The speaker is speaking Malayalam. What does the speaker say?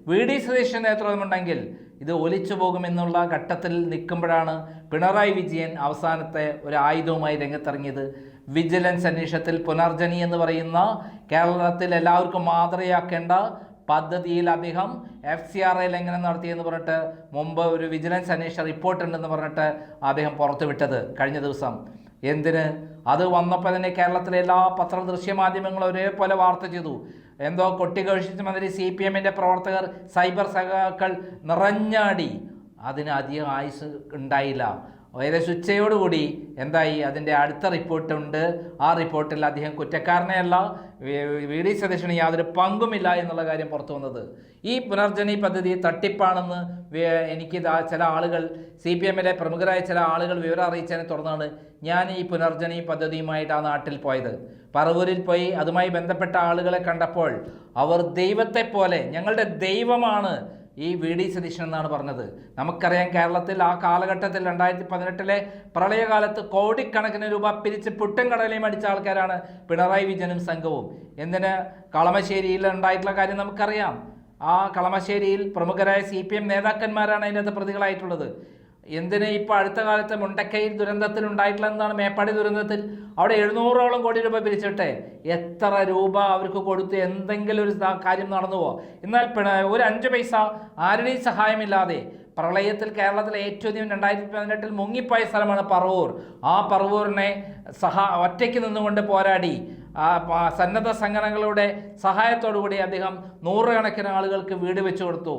VD സതീശൻ നേതൃത്വമുണ്ടെങ്കിൽ ഇത് ഒലിച്ചു പോകുമെന്നുള്ള ഘട്ടത്തിൽ നിൽക്കുമ്പോഴാണ് പിണറായി വിജയൻ അവസാനത്തെ ഒരു ആയുധവുമായി രംഗത്തിറങ്ങിയത്. വിജിലൻസ് അന്വേഷണത്തിൽ പുനർജനി എന്ന് പറയുന്ന കേരളത്തിൽ എല്ലാവർക്കും മാതൃകയാക്കേണ്ട പദ്ധതിയിൽ അദ്ദേഹം FCRA ലംഘനം നടത്തിയെന്ന് പറഞ്ഞിട്ട് മുമ്പ് ഒരു വിജിലൻസ് അന്വേഷണ റിപ്പോർട്ട് ഉണ്ടെന്ന് പറഞ്ഞിട്ട് അദ്ദേഹം പുറത്തുവിട്ടത് കഴിഞ്ഞ ദിവസം. എന്തിന്? അത് വന്നപ്പോൾ തന്നെ കേരളത്തിലെ എല്ലാ ദൃശ്യമാധ്യമങ്ങളും ഒരേപോലെ വാർത്ത ചെയ്തു. എന്തോ കൊട്ടിഘോഷിച്ച് മന്ത്രി CPM-ൻ്റെ പ്രവർത്തകർ സൈബർ സഖാക്കൾ നിറഞ്ഞാടി. അതിന് അധികം ആയുസ് ഉണ്ടായില്ല. ഏകദേശം ഉച്ചയോടുകൂടി എന്തായി? അതിൻ്റെ അടുത്ത റിപ്പോർട്ടുണ്ട്. ആ റിപ്പോർട്ടിൽ അദ്ദേഹം കുറ്റക്കാരനെയല്ല, VD സതീശന് യാതൊരു പങ്കുമില്ല എന്നുള്ള കാര്യം പുറത്തു വന്നത്. ഈ പുനർജനി പദ്ധതി തട്ടിപ്പാണെന്ന് എനിക്ക് ചില ആളുകൾ, CPM-ലെ പ്രമുഖരായ ചില ആളുകൾ വിവരം അറിയിച്ചതിനെ തുടർന്നാണ് ഞാൻ ഈ പുനർജനി പദ്ധതിയുമായിട്ട് ആ നാട്ടിൽ പോയത്. പറവൂരിൽ പോയി അതുമായി ബന്ധപ്പെട്ട ആളുകളെ കണ്ടപ്പോൾ അവർ ദൈവത്തെ പോലെ, ഞങ്ങളുടെ ദൈവമാണ് ഈ VD സതീശൻ എന്നാണ് പറഞ്ഞത്. നമുക്കറിയാം, കേരളത്തിൽ ആ കാലഘട്ടത്തിൽ 2018 പ്രളയകാലത്ത് കോടിക്കണക്കിന് രൂപ പിരിച്ച് പുട്ടും കടലയും അടിച്ച ആൾക്കാരാണ് പിണറായി വിജയനും സംഘവും. എന്തിന്? കളമശ്ശേരിയിൽ ഉണ്ടായിട്ടുള്ള കാര്യം നമുക്കറിയാം. ആ കളമശ്ശേരിയിൽ പ്രമുഖരായ CPM നേതാക്കന്മാരാണ് അതിനകത്ത് പ്രതികളായിട്ടുള്ളത്. എന്തിന്? ഇപ്പോൾ അടുത്ത കാലത്ത് മുണ്ടക്കയിൽ ദുരന്തത്തിൽ ഉണ്ടായിട്ടുള്ള എന്താണ്? മേപ്പാടി ദുരന്തത്തിൽ അവിടെ 700ഓളം കോടി രൂപ പിരിച്ചിട്ടെ എത്ര രൂപ അവർക്ക് കൊടുത്ത് എന്തെങ്കിലും ഒരു കാര്യം നടന്നുവോ? എന്നാൽ ഒരു 5 പൈസ ആരുടെയും സഹായമില്ലാതെ പ്രളയത്തിൽ കേരളത്തിലെ ഏറ്റവും അധികം 2018 മുങ്ങിപ്പോയ സ്ഥലമാണ് പറവൂർ. ആ പറവൂരിനെ ഒറ്റയ്ക്ക് നിന്നുകൊണ്ട് പോരാടി സന്നദ്ധ സംഘടനകളുടെ സഹായത്തോടുകൂടി അദ്ദേഹം നൂറുകണക്കിന് ആളുകൾക്ക് വീട് വെച്ചു കൊടുത്തു.